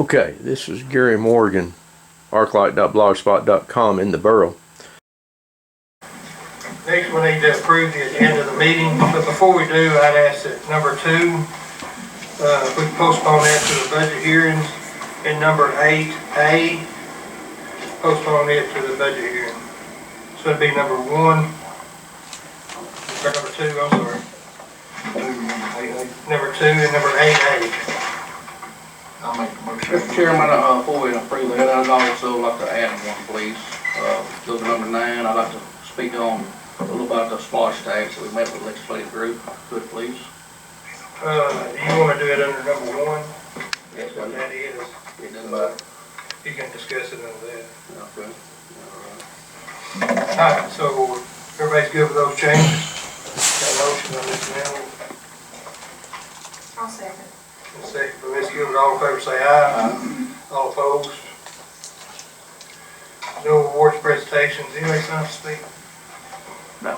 Okay, this is Gary Morgan, arclight.blogspot.com in the borough. Next, we need to approve the agenda of the meeting, but before we do, I'd ask that number 2, if we can postpone that to the budget hearings, and number 8A, postpone it to the budget hearing. So it'd be number 1, or number 2, I'm sorry. Number 2 and number 8A. I'll make a motion. Mr. Chairman, before we approve that, I'd also like to add one, please. Go to number 9, I'd like to speak on a little about the splash tax that we met with the legislative group. If I could, please. You want to do it under number 1? Yes, What that is. It doesn't matter. You can discuss it under that. Okay. Alright, so everybody's good with those changes? Got a motion on this now. I'll second. Second for Ms. Gilbert, all in favor say aye. All opposed? No awards presentations, anybody sign up to speak? No.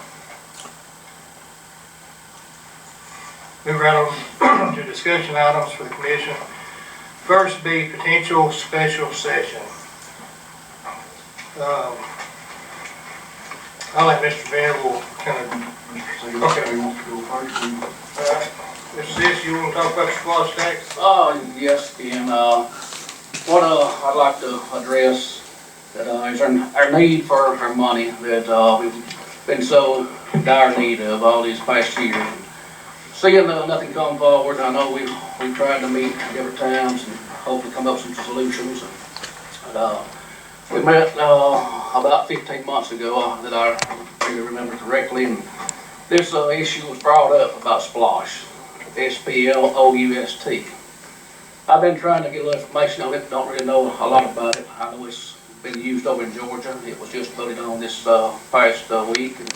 Move right on to discussion items for the commission. First be potential special session. I'll let Mr. Venable kind of, okay. We want to go first. Mr. Sis, you want to talk about the splash tax? Yes, and what I'd like to address that is our need for our money that we've been so dire need of all these past years. Seeing nothing come forward, I know we've tried to meet different times and hopefully come up with some solutions. We met about 15 months ago that I really remember correctly, and this issue was brought up about splosh. S-P-L-O-U-S-T. I've been trying to get a little information on it, don't really know a lot about it. I know it's been used over in Georgia. It was just voted on this past week and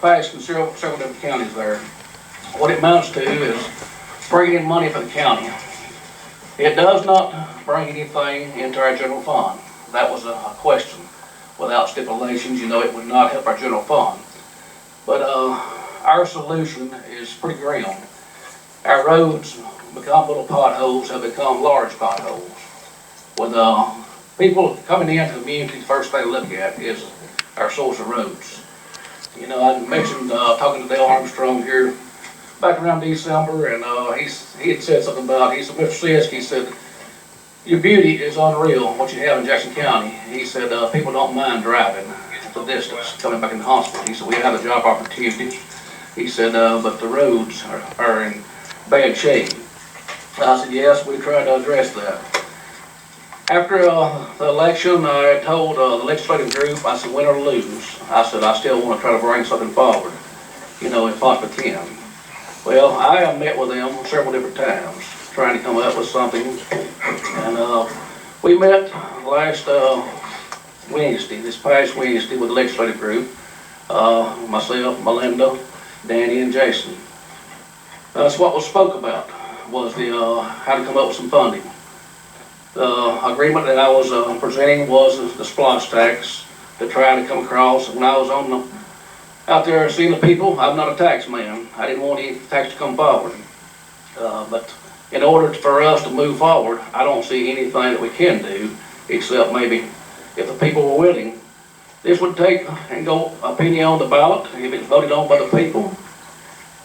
passed in several different counties there. What it amounts to is bringing in money for the county. It does not bring anything into our general fund. That was a question. Without stipulations, you know, it would not help our general fund. But our solution is pretty grim. Our roads become little potholes, have become large potholes. With people coming into the community, the first thing to look at is our source of roads. You know, I mentioned talking to Dale Armstrong here back around December, and he had said something about, he said, Mr. Sisk, he said, your beauty is unreal, what you have in Jackson County. He said, people don't mind driving the distance, coming back in the hospital. He said, we have the job opportunities. He said, but the roads are in bad shape. I said, yes, we tried to address that. After the election, I told the legislative group, I said, win or lose, I said, I still want to try to bring something forward, you know, if possibly can. Well, I have met with them several different times, trying to come up with something, and we met last Wednesday, this past Wednesday, with the legislative group, myself, Melinda, Danny, and Jason. That's what was spoke about, was the how to come up with some funding. The agreement that I was presenting was the splash tax to try to come across. When I was out there seeing the people, I'm not a tax man. I didn't want any tax to come forward. But in order for us to move forward, I don't see anything that we can do, except maybe if the people were willing. This would take and go a penny on the ballot. If it's voted on by the people,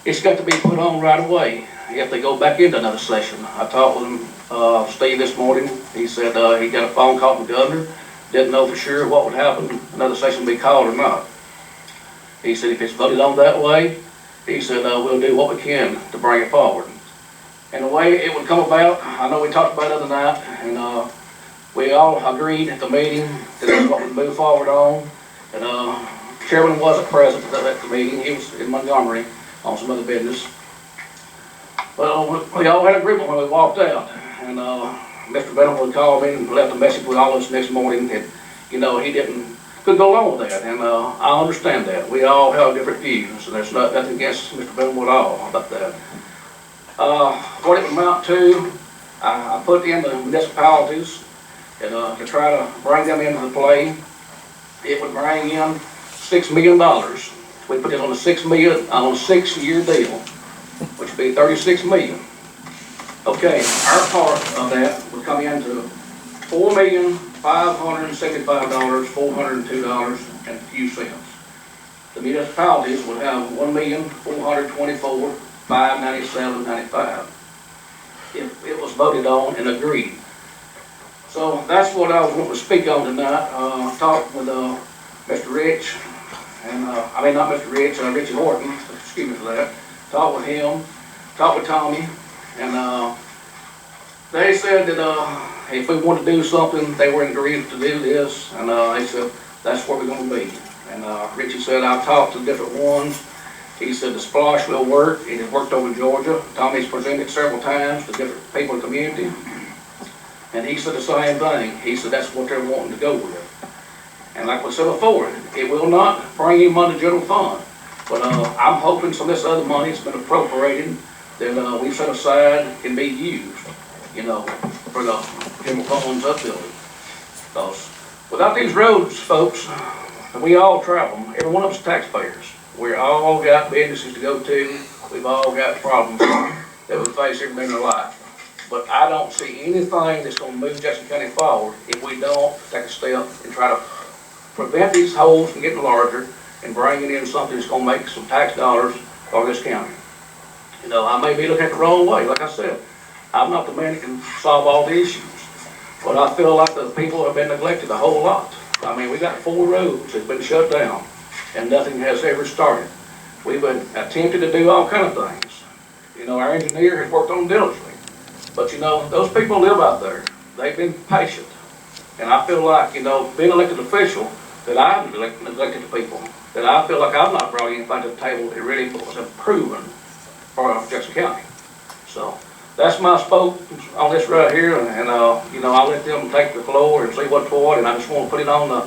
it's got to be put on right away if they go back into another session. I talked with Steve this morning. He said he got a phone call from the governor. Didn't know for sure what would happen, another session would be called or not. He said if it's voted on that way, he said we'll do what we can to bring it forward. And the way it would come about, I know we talked about it the other night, and we all agreed at the meeting that that's what we'd move forward on. And Chairman wasn't present at the meeting. He was in Montgomery on some other business. Well, we all had agreement when we walked out, and Mr. Venable called me and left a message with all of us next morning that, you know, he couldn't go along with that, and I understand that. We all have different views, and there's nothing against Mr. Venable at all about that. What it would amount to, I put in the municipalities and to try to bring them into the play. It would bring in $6 million. We put it on a $6 million on a 6-year deal, which would be $36 million. Okay, our part of that would come into $4,575,402.02. The municipalities would have $1,424,597.95 if it was voted on and agreed. So that's what I was wanting to speak on tonight. Talked with Mr. Rich, and not Mr. Rich, Richie Horton, excuse me for that. Talked with him, talked with Tommy, and they said that if we want to do something, they were in agreement to do this, and they said that's where we're going to be. And Richie said I've talked to different ones. He said the splosh will work. It has worked over in Georgia. Tommy's presented several times to different people in the community. And he said the same thing. He said that's what they're wanting to go with. And like we said before, it will not bring any money to general fund. But I'm hoping some of this other money has been appropriated that we set aside can be used, for the general funds upbuilding. Because without these roads, folks, we all travel them. Every one of us taxpayers. We all got businesses to go to. We've all got problems that we face every day in our life. But I don't see anything that's going to move Jackson County forward if we don't take a step and try to prevent these holes from getting larger and bringing in something that's going to make some tax dollars for this county. I may be looking at it the wrong way. Like I said, I'm not the man that can solve all the issues. But I feel like the people have been neglected a whole lot. We got 4 roads that's been shut down and nothing has ever started. We've been attempted to do all kind of things. Our engineer has worked on diligently. But those people live out there. They've been patient. And I feel like, being elected official, that I've neglected the people. That I feel like I've not brought anything to the table that really was improving for Jackson County. So that's my spoke on this right here. And I'll let them take the floor and see what's what. And I just want to put it on the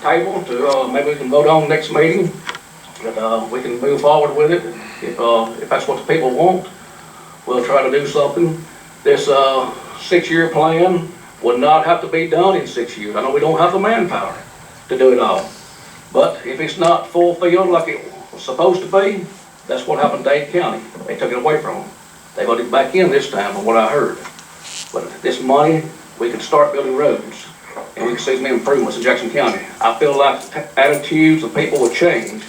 table to maybe we can vote on next meeting. That we can move forward with it. If that's what the people want, we'll try to do something. This 6-year plan would not have to be done in 6 years. I know we don't have the manpower to do it all. But if it's not fulfilled like it was supposed to be, that's what happened in Dade County. They took it away from them. They voted it back in this time from what I heard. But this money, we can start building roads and we can see some improvements in Jackson County. I feel like attitudes of people will change,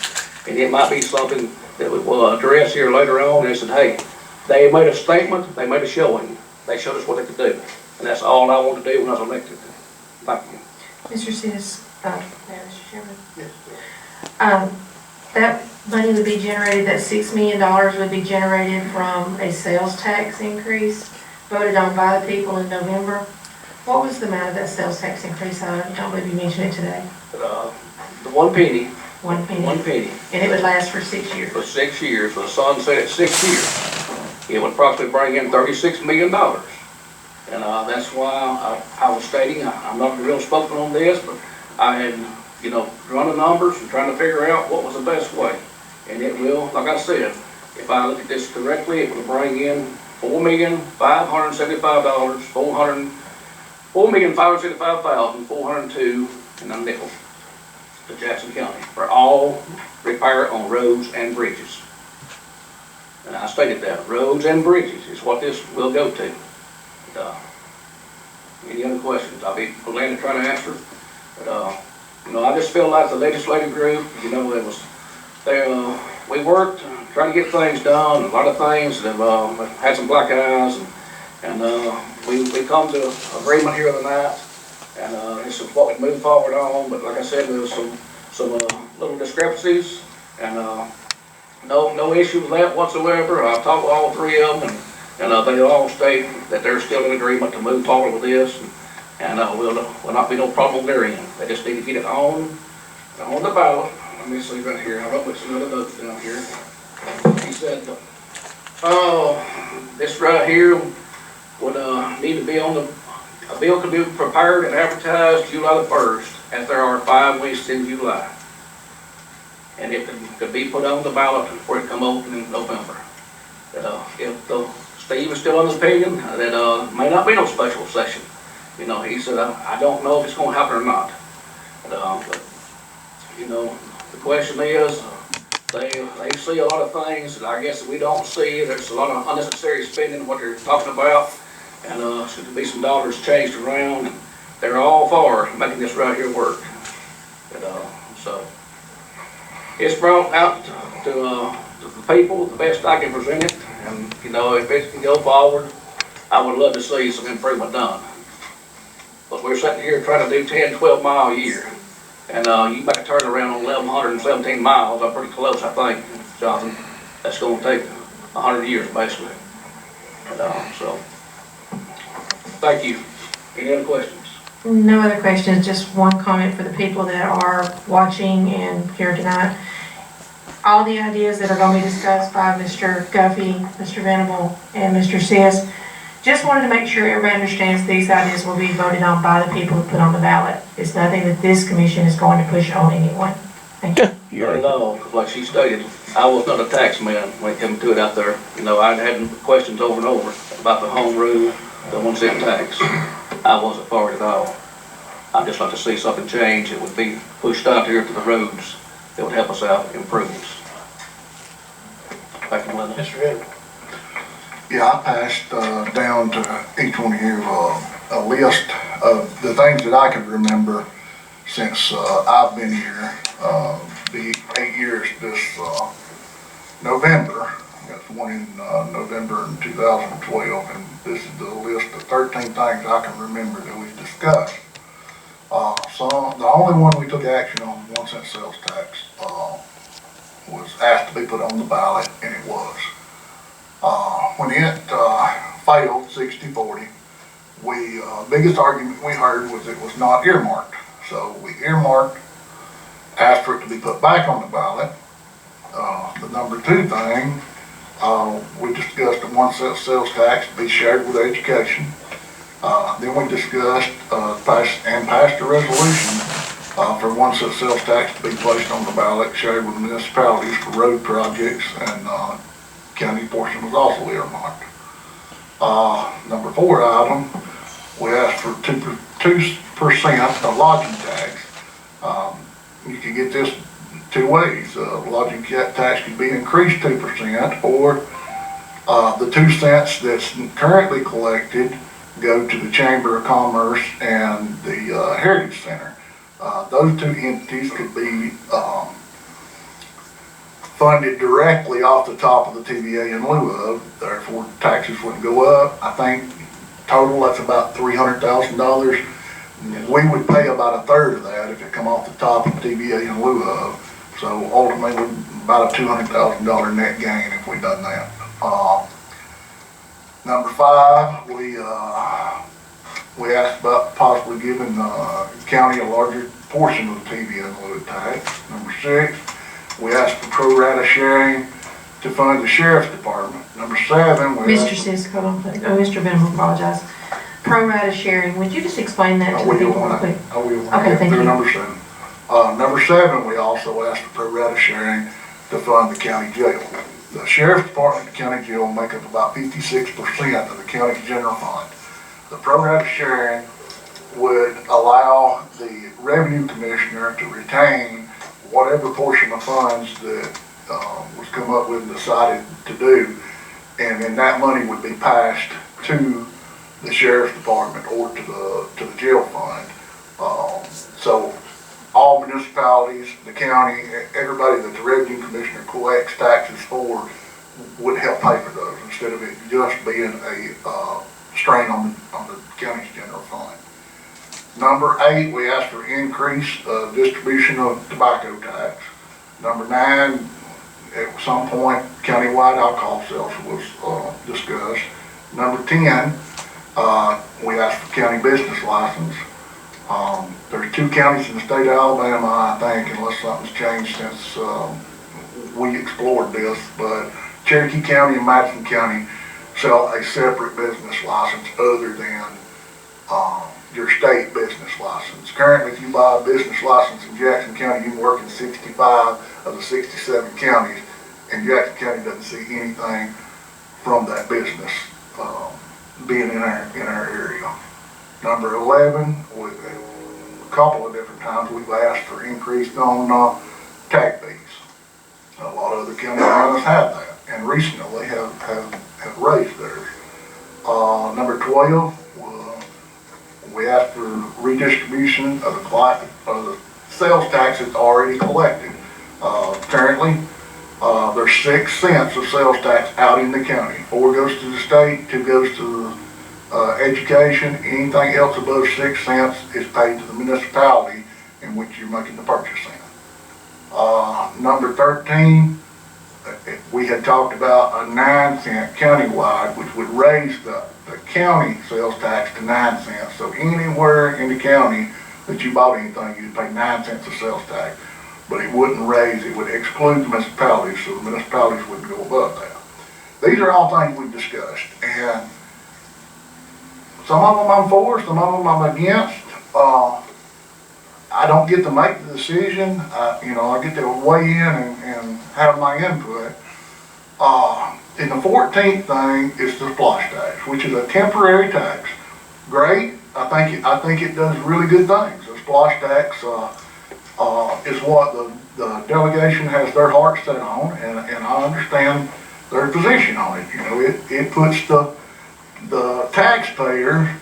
and it might be something that we will address here later on. And they said, hey, they made a statement, they made a showing. They showed us what they could do. And that's all I wanted to do when I was elected. Thank you. Mr. Sis, Mr. Chairman. That money would be generated, that $6 million would be generated from a sales tax increase voted on by the people in November. What was the amount of that sales tax increase? I don't believe you mentioned it today. The 1 penny. 1 penny. 1 penny. And it would last for 6 years. For 6 years. For the sun set at 6 years. It would approximately bring in $36 million. And that's why I was stating, I'm not real spoken on this, but I had, run the numbers and trying to figure out what was the best way. And it will, like I said, if I look at this correctly, it will bring in $4,575,402 and a nickel to Jackson County for all repair on roads and bridges. And I stated that, roads and bridges is what this will go to. Any other questions? I'll be glad to try to answer. But I just feel like the legislative group, we worked trying to get things done. A lot of things that had some black eyes, and we come to agreement here tonight. And this is what we move forward on. But like I said, there was some little discrepancies, and no issue with that whatsoever. I've talked with all 3 of them, and they all state that they're still in agreement to move forward with this, and will not be no problem there in. They just need to get it on the ballot. Let me see right here. I wrote some other notes down here. He said, this right here would need to be on a bill could be prepared and advertised July the 1st, as there are 5 weeks in July. And it could be put on the ballot before it come open in November. If Steve is still on his opinion, that may not be no special session. He said, I don't know if it's going to happen or not. But the question is, They see a lot of things that I guess we don't see. There's a lot of unnecessary spending, what they're talking about. And, should there be some dollars changed around, they're all for making this right here work. And, so, it's brought out to the people the best I can present it. And, if it can go forward, I would love to see some improvement done. But we're sitting here trying to do 10, 12 mile a year. And, you make a turnaround on 1,117 miles, I'm pretty close, I think, Jonathan. That's gonna take 100 years, basically. And, so, thank you. Any other questions? No other questions, just one comment for the people that are watching and here tonight. All the ideas that are going to be discussed by Mr. Guffey, Mr. Venable, and Mr. Sis, just wanted to make sure everybody understands these ideas will be voted on by the people who put on the ballot. It's nothing that this commission is going to push on anyone. Thank you. Not at all, 'cause like she stated, I was not a tax man when it came to it out there. I'd had questions over and over about the home rule, the 1 cent tax. I wasn't for it at all. I'd just like to see something change. It would be pushed out here to the roads. It would help us out, improvements. Thank you, Melinda. Mr. Venable. Yeah, I passed down to each one of you a list of the things that I can remember since I've been here. Be 8 years this November. Got one in November in 2012, and this is the list of 13 things I can remember that we've discussed. So the only one we took action on, 1 cent sales tax, was asked to be put on the ballot, and it was. When it failed 60-40, biggest argument we heard was it was not earmarked. So we earmarked, asked for it to be put back on the ballot. The number 2 thing, we discussed the 1 cent sales tax to be shared with education. Then we discussed passed a resolution for 1 cent sales tax to be placed on the ballot, shared with municipalities for road projects, and county portion was also earmarked. Number 4 item, we asked for 2% of lodging tax. You can get this 2 ways. Lodging tax can be increased 2%, or the 2 cents that's currently collected go to the Chamber of Commerce and the Heritage Center. Those 2 entities could be funded directly off the top of the TVA in lieu of, therefore taxes wouldn't go up. I think total that's about $300,000. We would pay about 1/3 of that if it come off the top of the TVA in lieu of. So ultimately about a $200,000 net gain if we done that. Number 5, we asked about possibly giving the county a larger portion of the TVA in lieu of tax. Number 6, we asked for pro rata sharing to fund the sheriff's department. Number 7, we Mr. Sis, hold on, please. Oh, Mr. Venable, apologize. Pro rata sharing, would you just explain that to the people real quick? Okay, thank you. Number 7. Number 7, we also asked for pro rata sharing to fund the county jail. The sheriff's department and the county jail make up about 56% of the county's general fund. The pro rata sharing would allow the revenue commissioner to retain whatever portion of funds that was come up with and decided to do, and then that money would be passed to the sheriff's department or to the jail fund. So all municipalities, the county, everybody that the revenue commissioner collects taxes for would help pay for those instead of it just being a strain on the county's general fund. Number 8, we asked for increased distribution of tobacco tax. Number 9, at some point, countywide alcohol sales was discussed. Number 10, we asked for county business license. There's 2 counties in the state of Alabama, I think, unless something's changed since we explored this, but Cherokee County and Madison County sell a separate business license other than your state business license. Currently, if you buy a business license in Jackson County, you can work in 65 of the 67 counties, and Jackson County doesn't see anything from that business being in our area. Number 11, a couple of different times we've asked for increase on tag fees. A lot of other county governments have that, and recently have raised theirs. Number 12, we asked for redistribution of the sales tax that's already collected. Currently, there's 6 cents of sales tax out in the county. 4 goes to the state, 2 goes to education. Anything else above 6 cents is paid to the municipality in which you're making the purchase in. Number 13, we had talked about a 9 cent countywide, which would raise the county sales tax to 9 cents. So anywhere in the county that you bought anything, you'd pay 9 cents of sales tax. But it wouldn't raise, it would exclude the municipalities, so the municipalities wouldn't go above that. These are all things we've discussed, and some of them I'm for, some of them I'm against. I don't get to make the decision. I get to weigh in and have my input. And the 14th thing is the splash tax, which is a temporary tax. Great. I think it does really good things. The splash tax is what the delegation has their heart set on, and I understand their position on it. It puts the taxpayer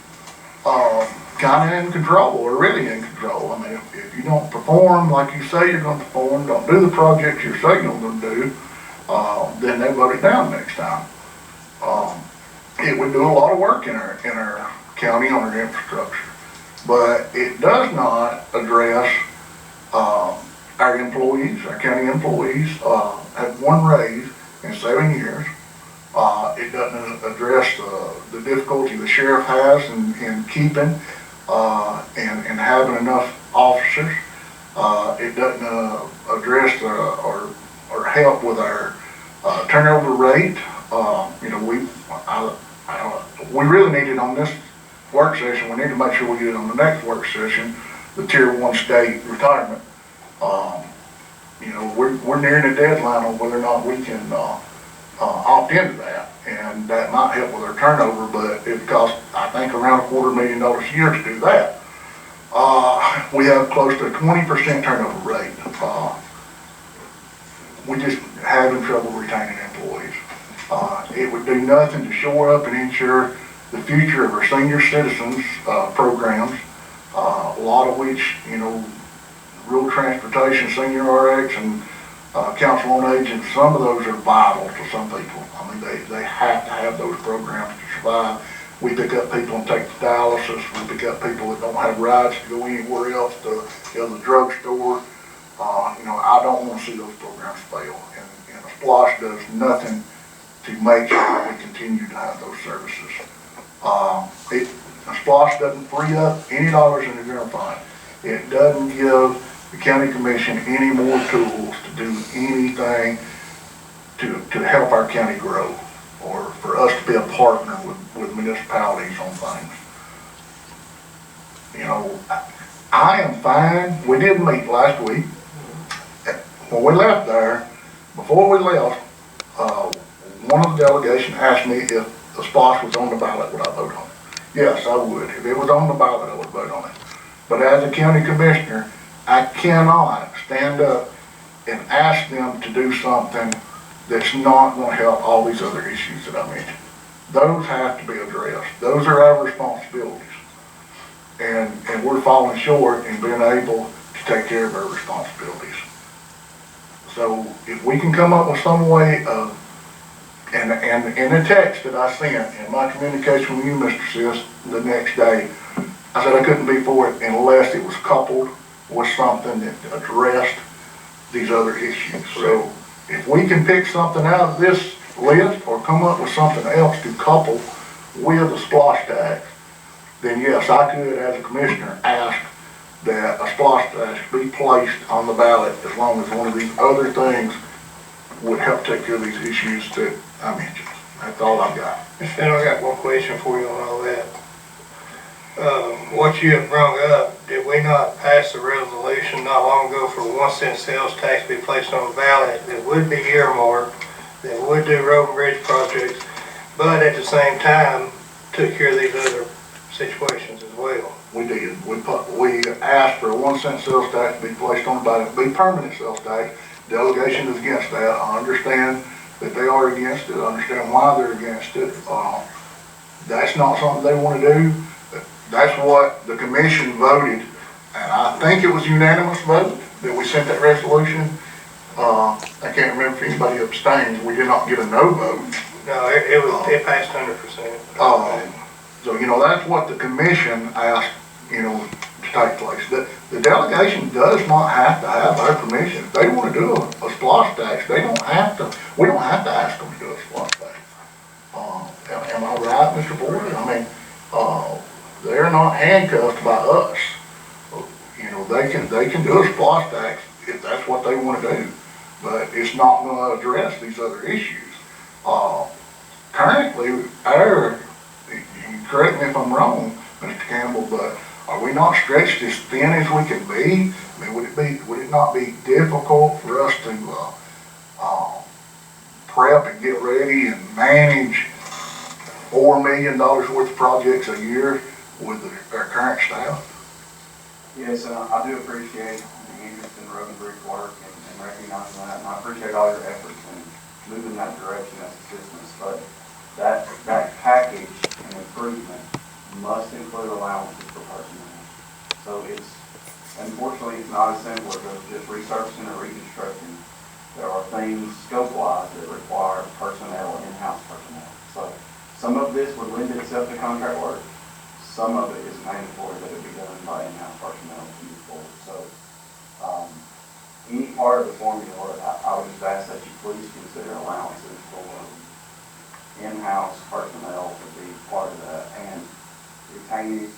kind of in control, or really in control. I mean, if you don't perform like you say you're going to perform, don't do the projects you say you're going to do, then they vote it down next time. It would do a lot of work in our county on our infrastructure, but it does not address our employees. Our county employees have one raise in 7 years. It doesn't address the difficulty the sheriff has in keeping and having enough officers. It doesn't address or help with our turnover rate. We really need it on this work session. We need to make sure we get it on the next work session, the Tier 1 state retirement. We're nearing the deadline on whether or not we can opt into that, and that might help with our turnover, but it costs, I think, around $250,000 a year to do that. We have close to a 20% turnover rate. We just having trouble retaining employees. It would do nothing to shore up and ensure the future of our senior citizens programs, a lot of which, rural transportation, senior RX, and council on aging, some of those are vital to some people. I mean, they have to have those programs to survive. We pick up people and take to dialysis. We pick up people that don't have rides to go anywhere else, to the drugstore. I don't want to see those programs fail. And a SPLOST does nothing to make sure that we continue to have those services. A SPLOST doesn't free up any dollars in the general fund. It doesn't give the county commission any more tools to do anything to help our county grow, or for us to be a partner with municipalities on things. I am fine. We did meet last week. When we left there, before we left, one of the delegation asked me if the SPLOST was on the ballot, would I vote on it? Yes, I would. If it was on the ballot, I would vote on it. But as a county commissioner, I cannot stand up and ask them to do something that's not going to help all these other issues that I mentioned. Those have to be addressed. Those are our responsibilities. And we're falling short in being able to take care of our responsibilities. So if we can come up with some way of, and in the text that I sent, in my communication with you, Mr. Sis, the next day, I said I couldn't be for it unless it was coupled with something that addressed these other issues. So if we can pick something out of this list or come up with something else to couple with a SPLOST tax, then yes, I could, as a commissioner, ask that a SPLOST tax be placed on the ballot as long as one of these other things would help take care of these issues that I mentioned. That's all I've got. Mr. Fennell, I got one question for you on all that. What you have brought up, did we not pass a resolution not long ago for 1 cent sales tax to be placed on the ballot that would be earmarked, that would do road and bridge projects, but at the same time took care of these other situations as well? We did. We asked for a 1 cent sales tax to be placed on the ballot, be permanent sales tax, delegation is against that. I understand that they are against it. I understand why they're against it. That's not something they want to do. That's what the commission voted, and I think it was unanimous vote that we sent that resolution. I can't remember if anybody abstained. We did not get a no vote. No, it passed 100%. So, that's what the commission asked, to take place. The delegation does not have to have our permission. If they want to do a SPOS tax, we don't have to ask them to do a SPOS tax. Am I right, Mr. Boyd? I mean, they're not handcuffed by us. They can do a SPOS tax if that's what they want to do, but it's not going to address these other issues. Currently, you correct me if I'm wrong, Mr. Campbell, but are we not stretched as thin as we can be? I mean, would it not be difficult for us to prep and get ready and manage $4 million worth of projects a year with our current staff? Yes, I do appreciate the interest in road and bridge work and recognizing that, and I appreciate all your efforts in moving in that direction as assistants. But that package and improvement must include allowances for personnel. So unfortunately, it's not as simple as just resurfacing or reconstructing. There are things scope-wise that require personnel, in-house personnel. So some of this would lend itself to contract work. Some of it is mandatory that it be done by in-house personnel to move forward. So any part of the formula, I would just ask that you please consider allowances for in-house personnel to be part of that. And retainage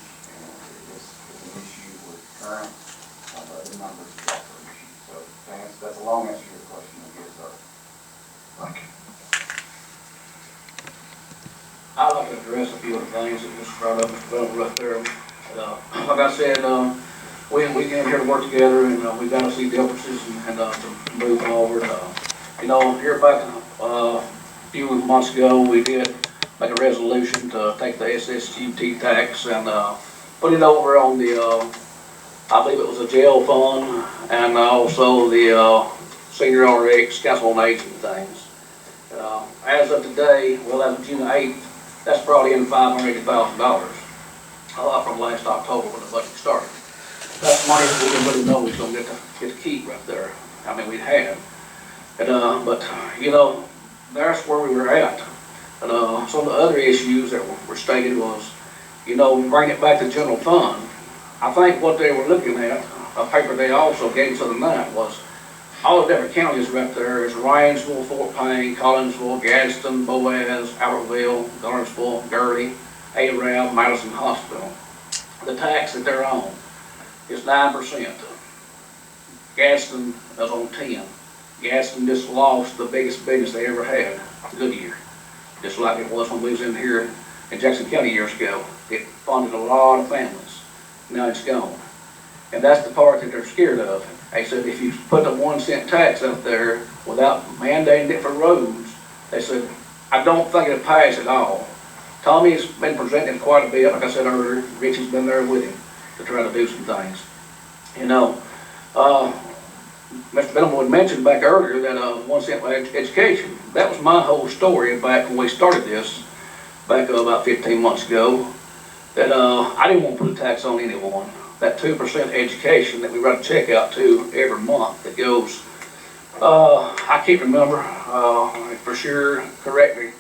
is an issue with current, the numbers is also an issue. So that's a long answer to your question, I guess, sir. Thank you. I'd like to address a few of the things that was brought up, Mr. Bell, right there. Like I said, we came here to work together, and we got to see differences and to move forward. Here back a few months ago, we did make a resolution to take the SSUT tax and put it over on the, I believe it was a jail fund, and also the senior RX, council on aging things. As of today, well, as of June 8th, that's brought in $580,000 from last October when the budget started. That's money that we didn't really know we was going to get to keep right there. I mean, we'd had. But that's where we were at. And some of the other issues that were stated was, bring it back to general fund. I think what they were looking at, a paper they also gave us other night, was all the different counties right there is Ryansville, Fort Payne, Collinsville, Gadsden, Boaz, Albertville, Garnesville, Gurley, Arab, Madison Hospital. The tax that they're on is 9%. Gadsden is on 10. Gadsden just lost the biggest business they ever had, Goodyear. Just like it was when we was in here in Jackson County years ago. It funded a lot of families. Now it's gone. And that's the part that they're scared of. They said if you put a 1 cent tax up there without mandating it for roads, they said, I don't think it'll pass at all. Tommy's been presenting quite a bit, like I said earlier. Richie's been there with him to try to do some things. Mr. Bennett mentioned back earlier that 1 cent education. That was my whole story back when we started this, back about 15 months ago, that I didn't want to put a tax on anyone. That 2% education that we write a check out to every month that goes, I can't remember, for sure, correct me,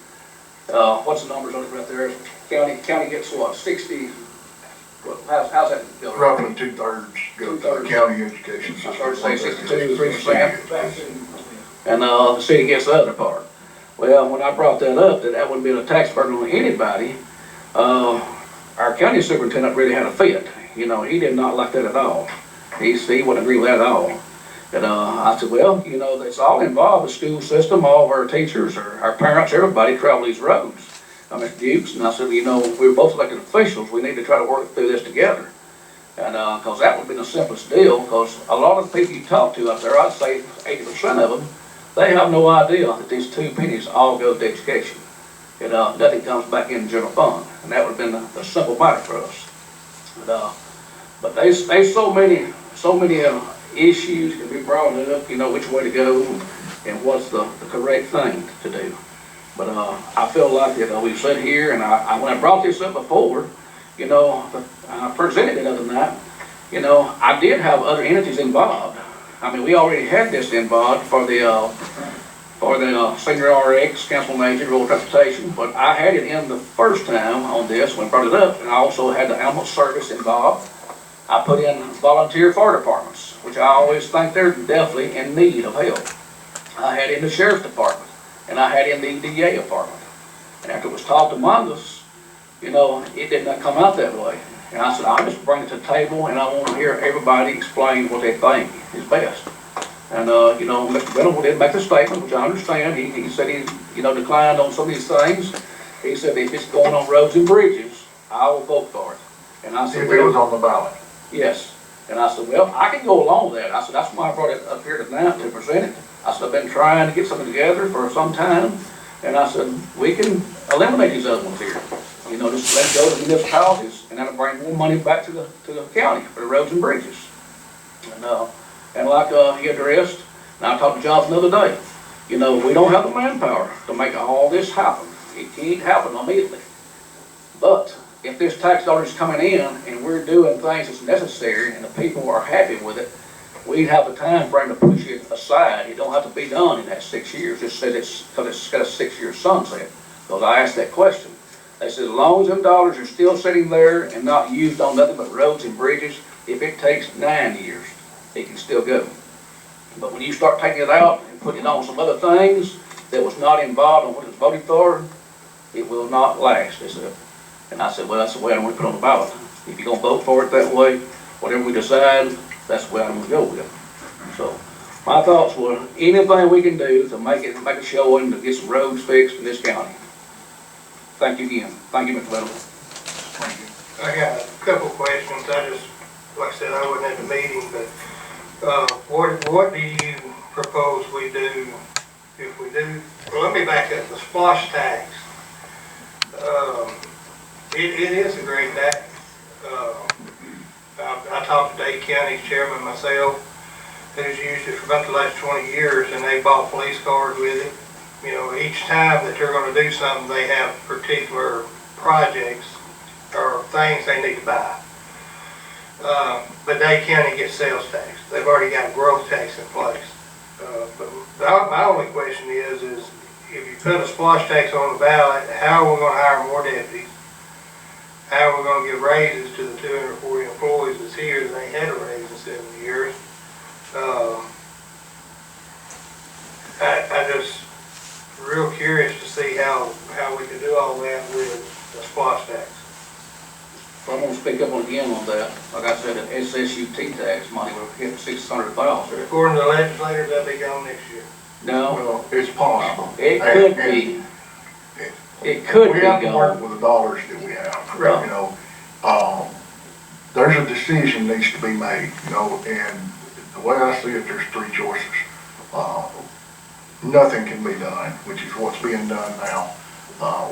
what's the numbers on it right there? County gets what, 60, how's that go? Roughly 2/3 go to the county education system. I started saying 62, 3%, and the city gets the other part. Well, when I brought that up, that wouldn't be a tax burden on anybody, our county superintendent really had a fit. He did not like that at all. He wouldn't agree with that at all. And I said, well, it's all involved, the school system, all of our teachers, our parents, everybody travel these roads. Mr. Dukes, and I said, we're both elected officials, we need to try to work through this together. And because that would be the simplest deal, because a lot of the people you talk to out there, I'd say 80% of them, they have no idea that these 2 pennies all go to education. Nothing comes back in the general fund, and that would have been the simple matter for us. But there's so many issues can be brought up, which way to go and what's the correct thing to do. But, I feel like, we've sat here and when I brought this up before, I presented it the other night, I did have other entities involved. I mean, we already had this involved for the senior RX, council agent, rural transportation, but I had it in the first time on this when I brought it up, and I also had the animal service involved. I put in volunteer fire departments, which I always think they're definitely in need of help. I had in the sheriff's department, and I had in the DA department. And after it was talked among us, it did not come out that way. And I said, I'll just bring it to the table, and I want to hear everybody explain what they think is best. And, Mr. Venable did make the statement, which I understand. He said he, declined on some of these things. He said, if it's going on roads and bridges, I will vote for it. And I said, If it was on the ballot. yes. And I said, well, I can go along with that. I said, that's why I brought it up here tonight to present it. I said, I've been trying to get something together for some time. And I said, we can eliminate these other ones here. Just let it go to municipalities, and that'll bring more money back to the county for the roads and bridges. And like he addressed, and I talked to Jonathan the other day, we don't have the manpower to make all this happen. It can't happen immediately. But if this tax dollar is coming in and we're doing things that's necessary and the people are happy with it, we'd have the time frame to push it aside. It don't have to be done in that 6 years. Just said because it's got a 6-year sunset. Because I asked that question. They said as long as them dollars are still sitting there and not used on nothing but roads and bridges, if it takes 9 years, it can still go. But when you start taking it out and putting it on some other things that was not involved in what it was voted for, it will not last, they said. And I said, well, that's the way I'm going to put it on the ballot. If you're going to vote for it that way, whatever we decide, that's the way I'm going to go with it. So my thoughts were anything we can do to make a showing to get some roads fixed in this county. Thank you again. Thank you, Mr. Venable. Thank you. I got a couple questions. Like I said, I wasn't at the meeting, but what do you propose we do if we do? Well, let me back up. The splosh tax. It is a great tax. I talked to Dade County's chairman myself, who's used it for about the last 20 years, and they bought police cars with it. Each time that they're going to do something, they have particular projects or things they need to buy. But Dade County gets sales tax. They've already got a growth tax in place. But my only question is if you put a splosh tax on the ballot, how are we going to hire more deputies? How are we going to give raises to the 240 employees that's here that ain't had a raise in 7 years? I just real curious to see how we can do all that with the splosh tax. So I'm going to speak up again on that. Like I said, an SSUT tax money will hit $600,000. According to the legislators, that'll be gone next year. No, Well, it's possible. it could be. It could be We have to work gone. with the dollars that we have. Right. There's a decision needs to be made, and the way I see it, there's 3 choices. Nothing can be done, which is what's being done now.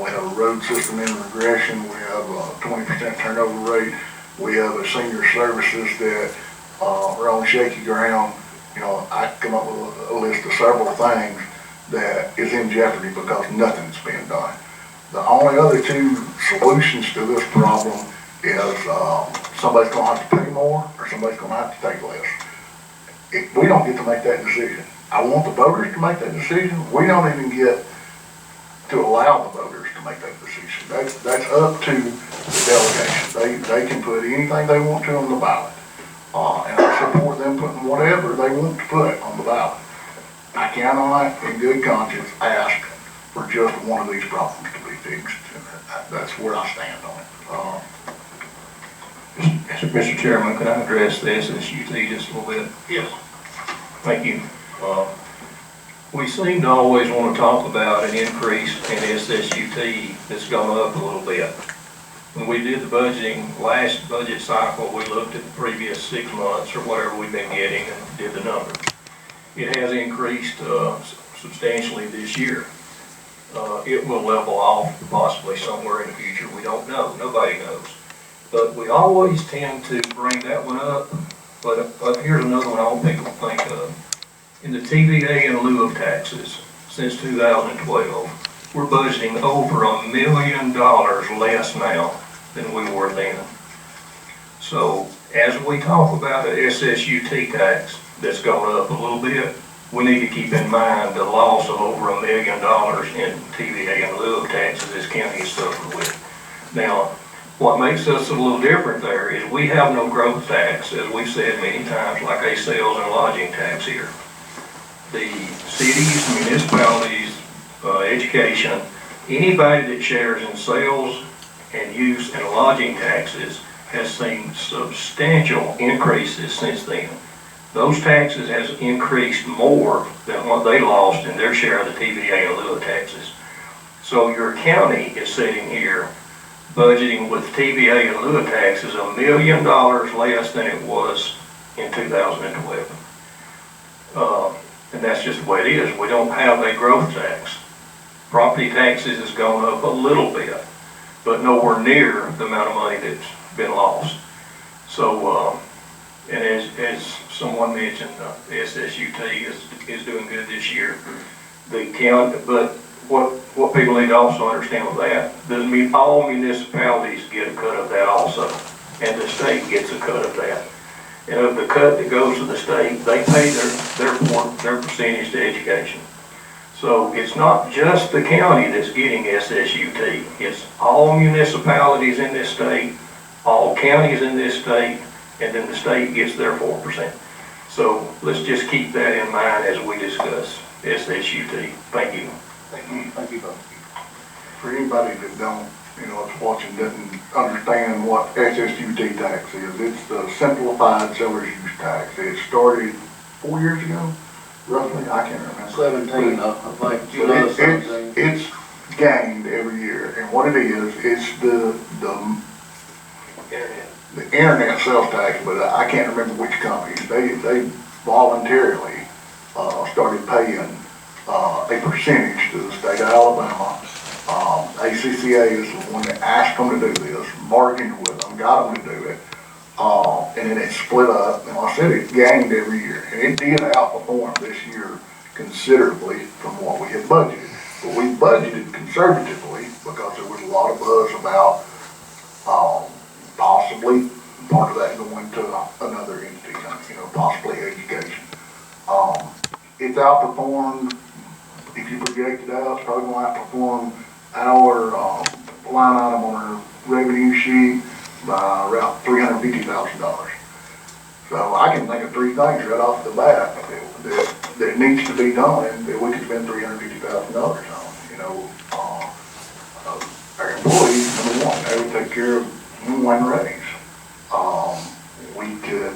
We have a road system in regression. We have a 20% turnover rate. We have a senior services that are on shaky ground. I come up with a list of several things that is in jeopardy because nothing's being done. The only other 2 solutions to this problem is somebody's going to have to pay more or somebody's going to have to take less. We don't get to make that decision. I want the voters to make that decision. We don't even get to allow the voters to make that decision. That's up to the delegation. They can put anything they want to on the ballot. And I support them putting whatever they want to put on the ballot. I cannot, in good conscience, ask for just one of these problems to be fixed. That's where I stand on it. Mr. Chairman, could I address this SSUT just a little bit? Yes. Thank you. We seem to always want to talk about an increase in SSUT that's gone up a little bit. When we did the budgeting, last budget cycle, we looked at the previous 6 months or whatever we've been getting and did the numbers. It has increased substantially this year. It will level off possibly somewhere in the future. We don't know. Nobody knows. But we always tend to bring that one up But here's another one I don't think people think of. In the TVA in lieu of taxes, since 2012, we're budgeting over $1 million less now than we were then. So as we talk about a SSUT tax that's gone up a little bit, we need to keep in mind the loss of over $1 million in TVA in lieu of taxes this county is suffering with. Now, what makes us a little different there is we have no growth tax, as we've said many times, like a sales and lodging tax here. The cities, municipalities, education, anybody that shares in sales and use and lodging taxes has seen substantial increases since then. Those taxes has increased more than what they lost in their share of the TVA in lieu of taxes. So your county is sitting here budgeting with TVA in lieu of taxes $1 million less than it was in 2012. And that's just the way it is. We don't have a growth tax. Property taxes has gone up a little bit, but nowhere near the amount of money that's been lost. So, and as someone mentioned, SSUT is doing good this year. The county, but what people need to also understand with that, doesn't mean all municipalities get a cut of that also, and the state gets a cut of that. And of the cut that goes to the state, they pay their percentage to education. So it's not just the county that's getting SSUT. It's all municipalities in this state, all counties in this state, and then the state gets their 4%. So let's just keep that in mind as we discuss SSUT. Thank you. Thank you both. For anybody that don't, that's watching, doesn't understand what SSUT tax is, it's the simplified seller's use tax. It started 4 years ago, roughly, I can't remember. 17, I think, July 17. It's gained every year, and what it is, it's the internet sales tax, but I can't remember which companies. They voluntarily started paying a percentage to the state of Alabama. ACCA is the one that asked them to do this, bargained with them, got them to do it, and then it split up. And like I said, it gained every year, and it did outperform this year considerably from what we had budgeted. But we budgeted conservatively because there was a lot of buzz about possibly part of that going to another entity, possibly education. It's outperformed. If you project it out, it's probably going to outperform our line item on our revenue sheet by around $350,000. So I can think of three things right off the bat that needs to be done and that we could spend $350,000 on. Our employees, number one, they would take care of one raise. We could,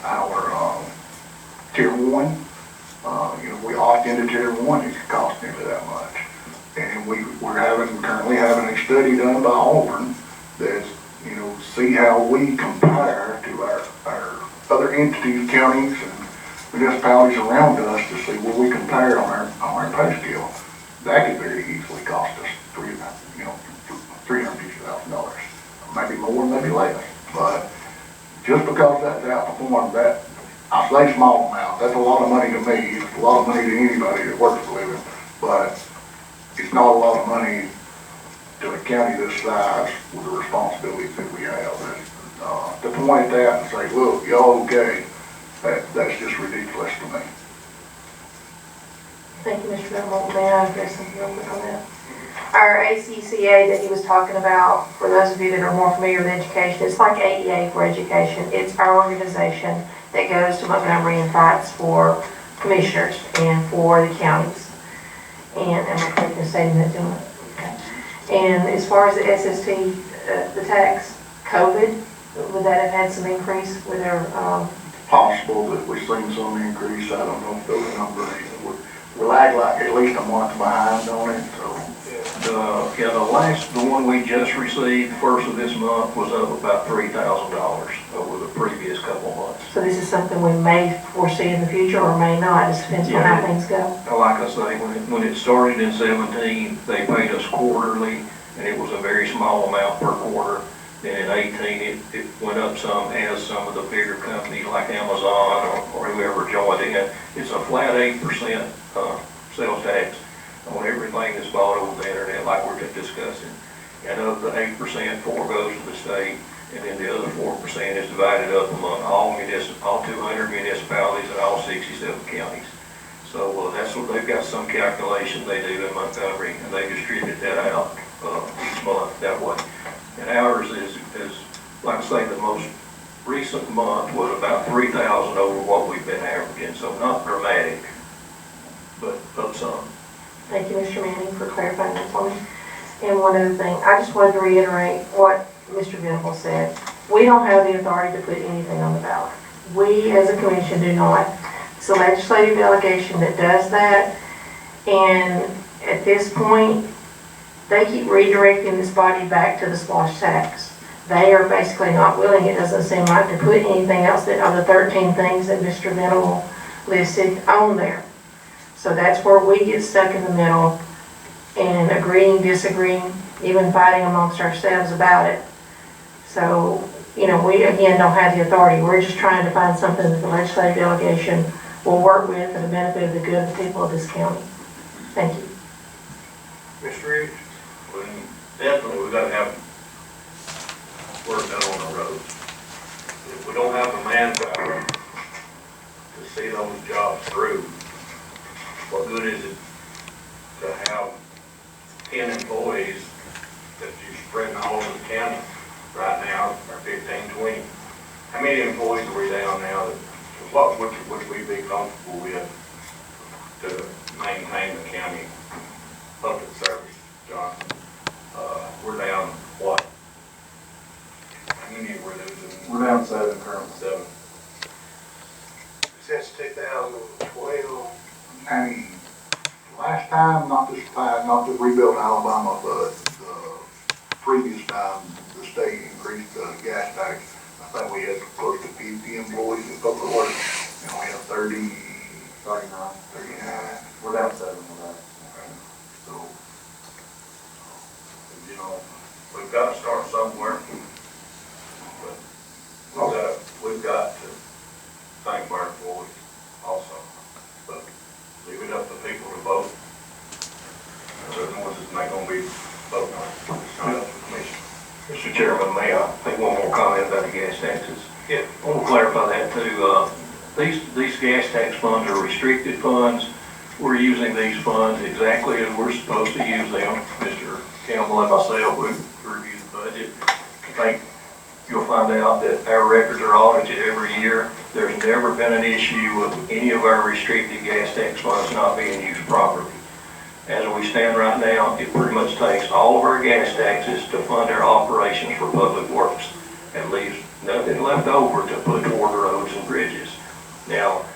our tier one, we opt into tier one, it could cost nearly that much. And we're currently having a study done by Auburn that's, see how we compare to our other entities, counties, and municipalities around us to see where we compare on our pay scale. That could very easily cost us $350,000, maybe more, maybe less. But just because that's outperformed that, I say small amount, that's a lot of money to me, it's a lot of money to anybody that works for a living, but it's not a lot of money to a county this size with the responsibilities that we have. To point at that and say, look, y'all okay, that's just ridiculous to me. Thank you, Mr. Belmont. May I address something real quick on that? Our ACCA that he was talking about, for those of you that are more familiar with education, it's like AEA for education. It's our organization that goes to Montgomery and fights for commissioners and for the counties. And am I correct in stating that, gentlemen? Okay. And as far as the SST, the tax, COVID, would that have had some increase with our, Possible that we've seen some increase, I don't know if those numbers, we're like at least a month behind on it, so. The one we just received, first of this month, was up about $3,000 over the previous couple months. so this is something we may foresee in the future or may not, it just depends on how things go. Like I say, when it started in 17, they paid us quarterly, and it was a very small amount per quarter. Then in 18, it went up some as some of the bigger companies like Amazon or whoever joined in. It's a flat 8% sales tax on everything that's bought over the internet like we're just discussing. And of the 8%, 4 goes to the state, and then the other 4% is divided up among all 200 municipalities and all 67 counties. So that's what they've got, some calculation they do in Montgomery, and they distribute that out each month that way. And ours is like I say, the most recent month was about 3,000 over what we've been averaging, so not dramatic, but up some. Thank you, Mr. Manning, for clarifying that for me. And one other thing, I just wanted to reiterate what Mr. Venable said. We don't have the authority to put anything on the ballot. We, as a commission, do not. It's a legislative delegation that does that. And at this point, they keep redirecting this body back to the splosh tax. They are basically not willing, it doesn't seem like, to put anything else that are the 13 things that Mr. Venable listed on there. So that's where we get stuck in the middle and agreeing, disagreeing, even fighting amongst ourselves about it. So, you know, we again don't have the authority. We're just trying to find something that the legislative delegation will work with for the benefit of the good of the people of this county. Thank you. Mr. Rich? Well, definitely, we gotta have work done on the roads. If we don't have the manpower to see those jobs through, what good is it to have 10 employees that you're spreading all over the county right now, or 15, 20? How many employees are we down now that, what would we be comfortable with to maintain the county public service, John? We're down, what? How many we're losing? We're down 7 currently. 7. Since 2012. And last time, not to rebuild Alabama, but the previous time, the state increased the gas tax. I think we had close to 50 employees in public works, and we have 39. We're down 7 with that. So, You know, we've got to start somewhere. But we've got to thank our employees also. But leave it up to people to vote. Otherwise, it's not going to be voting on it. It's not up to the commission. Mr. Chairman, may I make one more comment about the gas taxes? Yeah. I want to clarify that too. These gas tax funds are restricted funds. We're using these funds exactly as we're supposed to use them. Mr. Campbell and myself, we review the budget. I think you'll find out that our records are audited every year. There's never been an issue with any of our restricted gas tax funds not being used properly. As we stand right now, it pretty much takes all of our gas taxes to fund our operations for public works and leaves nothing left over to put toward roads and bridges. Now,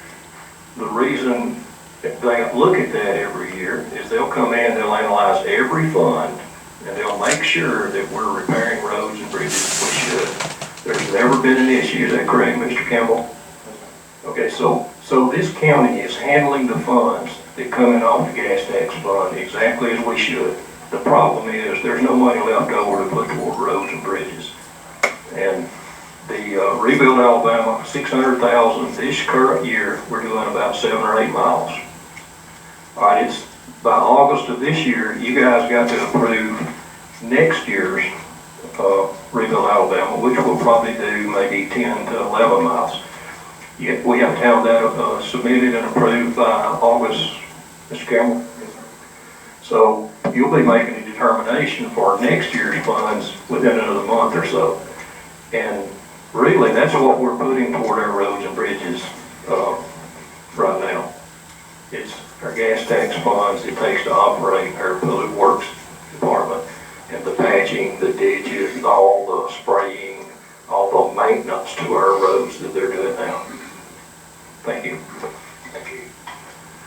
the reason that they look at that every year is they'll come in, they'll analyze every fund, and they'll make sure that we're repairing roads and bridges as we should. There's never been an issue. Is that correct, Mr. Campbell? Okay, so this county is handling the funds that come in off the gas tax fund exactly as we should. The problem is there's no money left over to put toward roads and bridges. And the Rebuild Alabama, $600,000 this current year, we're doing about 7 or 8 miles. All right, it's by August of this year, you guys got to approve next year's Rebuild Alabama, which will probably do maybe 10 to 11 miles. Yet we have to have that submitted and approved by August, Mr. Campbell. So you'll be making a determination for next year's funds within another month or so. And really, that's what we're putting toward our roads and bridges right now. It's our gas tax funds it takes to operate our public works department, and the patching, the ditches, all the spraying, all the maintenance to our roads that they're doing now. Thank you. Thank you.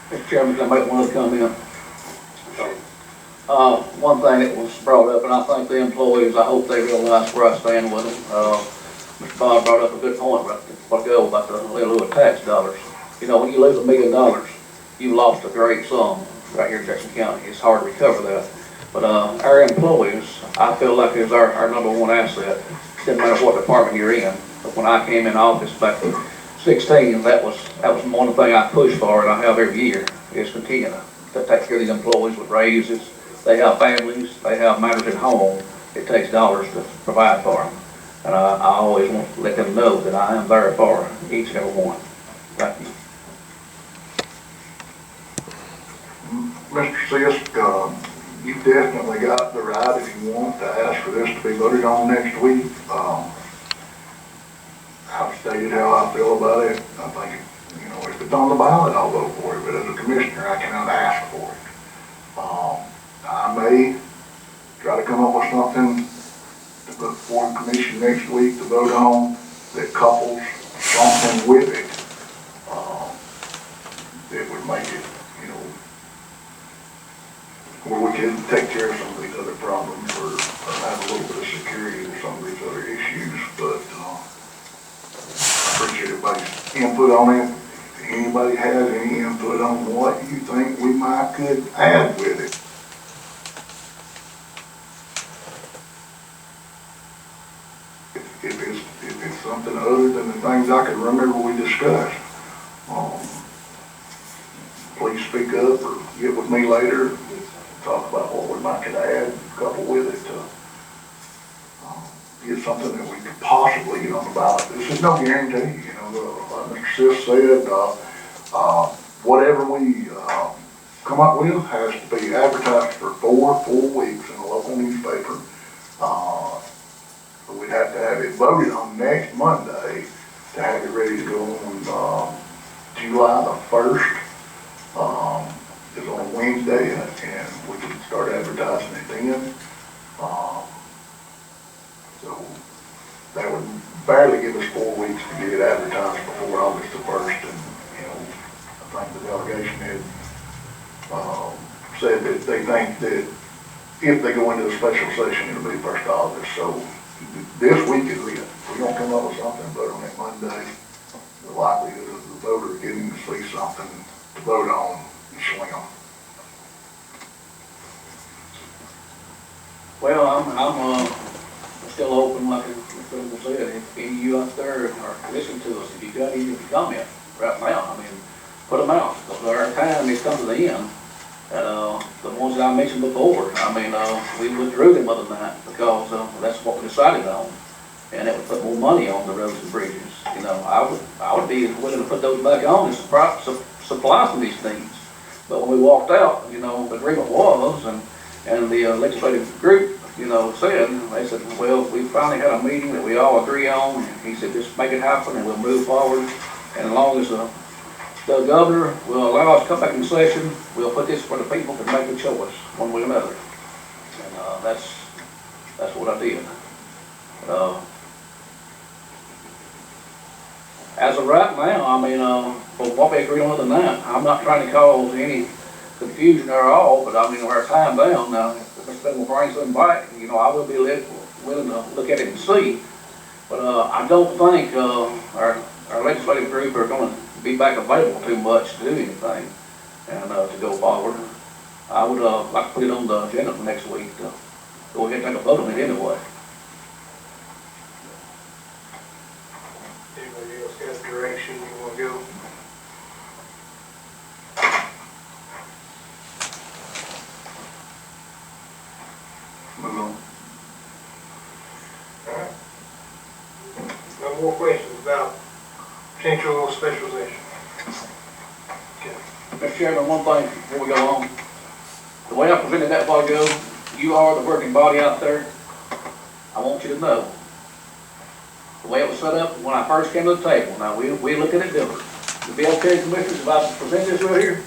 Mr. Chairman, can I make one other comment? One thing that was brought up, and I think the employees, I hope they realize where I stand with them. Mr. Bob brought up a good point about the little tax dollars. You know, when you lose $1 million, you've lost a great sum right here in Jackson County. It's hard to recover that. But our employees, I feel like is our number one asset. doesn't matter what department you're in. But when I came in office back in 16, that was one thing I pushed for, and I have every year, is continue to take care of these employees with raises. They have families, they have matters at home. It takes dollars to provide for them. And I always want to let them know that I am there for each and every one. Thank you. Mr. Sisk, you definitely got the right if you want to ask for this to be voted on next week. I've stated how I feel about it. I think, if it's on the ballot, I'll vote for it, but as a commissioner, I cannot ask for it. I may try to come up with something to put before the commission next week to vote on that couples something with it, that would make it, where we can take care of some of these other problems or have a little bit of security with some of these other issues, but I appreciate everybody's input on it. If anybody has any input on what you think we might could add with it, if it's something other than the things I can remember we discussed, please speak up or get with me later. Talk about what we might could add, couple with it to get something that we could possibly get on the ballot. This is no guarantee, like Mr. Sisk said, whatever we come up with has to be advertised for 4 full weeks in a local newspaper. We'd have to have it voted on next Monday to have it ready to go on July the 1st. It's on a Wednesday, and we can start advertising it then. So that would barely give us 4 weeks to get it advertised before August the 1st. And, I think the delegation had said that they think that if they go into a special session, it'll be 1st of August. So this week is it. If we don't come up with something, vote on it Monday, the likelihood of the voter getting to see something to vote on is slim. Well, I'm still open, like I said, if any of you out there are listening to us, if you got any comment right now, put them out. Because our time is coming to the end. And the ones that I mentioned before, we withdrew them other than that because that's what we decided on. And it would put more money on the roads and bridges. I would be willing to put those back on and supply some of these things. But when we walked out, the agreement was, and the legislative group, said, they said, well, we finally had a meeting that we all agree on. And he said, just make it happen and we'll move forward. And as long as the governor will allow us to come back in session, we'll put this where the people can make a choice one way or another. And that's what I did. As of right now, for what we agreed on other than that, I'm not trying to cause any confusion at all, but our time down now, if Mr. Federal brings something back, I will be willing to look at it and see. But I don't think our legislative group are going to be back available too much to do anything and to go forward. I would like to put it on the agenda for next week to go ahead and take a vote on it anyway. Anybody else got direction you want to go? Move on. All right. No more questions about potential special session? Okay. Mr. Chairman, one thing before we go on. The way I presented that while ago, you are the working body out there. I want you to know. The way it was set up when I first came to the table, now we look at it different. Would it be okay, commissioners, if I present this right here?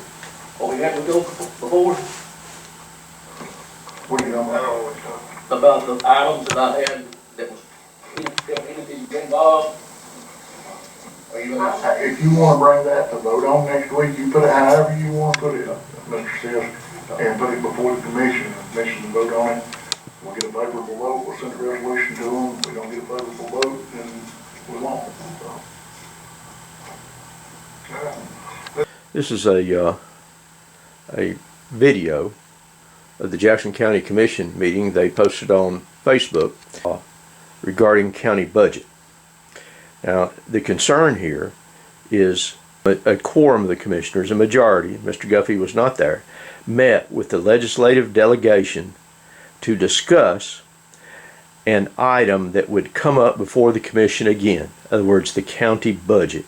What we had to go before? What do you know I about? don't know what you're talking About the items that I had that was entities involved. Are you gonna If you want to bring that to vote on next week, you put it however you want to put it, Mr. Sisk, and put it before the commission. The commission will vote on it. We'll get a favorable vote. We'll send a resolution to them. If we don't get a favorable vote, then we won't. So. This is a video of the Jackson County Commission meeting they posted on Facebook. regarding county budget. Now, the concern here is a quorum of the commissioners, a majority, Mr. Guffey was not there, met with the legislative delegation to discuss an item that would come up before the commission again. In other words, the county budget,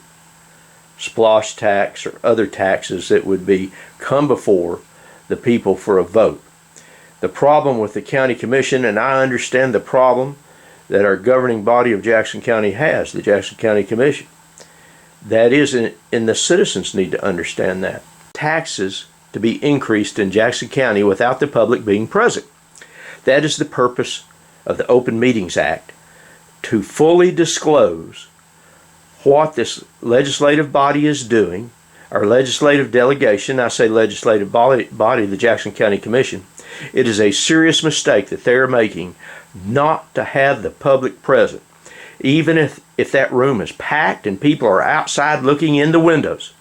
splosh tax or other taxes that would come before the people for a vote. The problem with the county commission, and I understand the problem that our governing body of Jackson County has, the Jackson County Commission, that is, and the citizens need to understand that. Taxes to be increased in Jackson County without the public being present. That is the purpose of the Open Meetings Act, to fully disclose what this legislative body is doing, our legislative delegation, I say legislative body, the Jackson County Commission. It is a serious mistake that they're making not to have the public present, even if that room is packed and people are outside looking in the windows.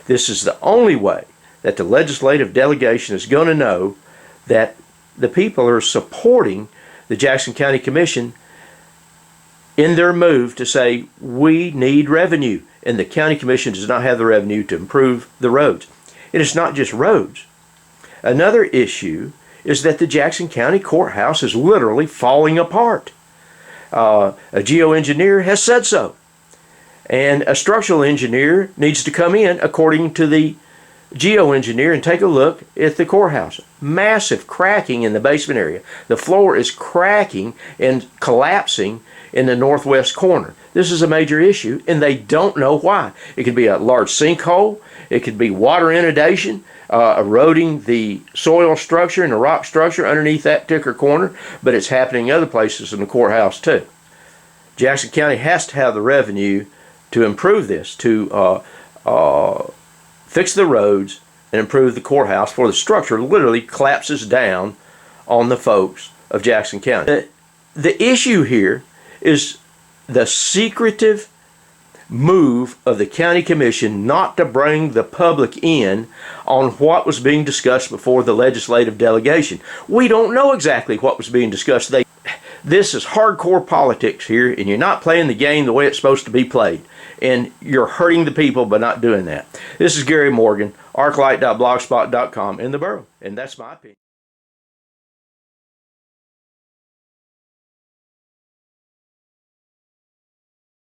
This is the only way that the legislative delegation is going to know that the people are supporting the Jackson County Commission in their move to say we need revenue, and the county commission does not have the revenue to improve the roads. It is not just roads. Another issue is that the Jackson County courthouse is literally falling apart. A geoengineer has said so, and a structural engineer needs to come in according to the geoengineer and take a look at the courthouse. Massive cracking in the basement area. The floor is cracking and collapsing in the northwest corner. This is a major issue, and they don't know why. It could be a large sinkhole. It could be water inundation, eroding the soil structure and the rock structure underneath that particular corner, but it's happening other places in the courthouse too. Jackson County has to have the revenue to improve this, to fix the roads and improve the courthouse, for the structure literally collapses down on the folks of Jackson County. The issue here is the secretive move of the county commission not to bring the public in on what was being discussed before the legislative delegation. We don't know exactly what was being discussed. This is hardcore politics here, and you're not playing the game the way it's supposed to be played. And you're hurting the people by not doing that. This is Gary Morgan, arclight.blogspot.com in the borough, and that's my opinion.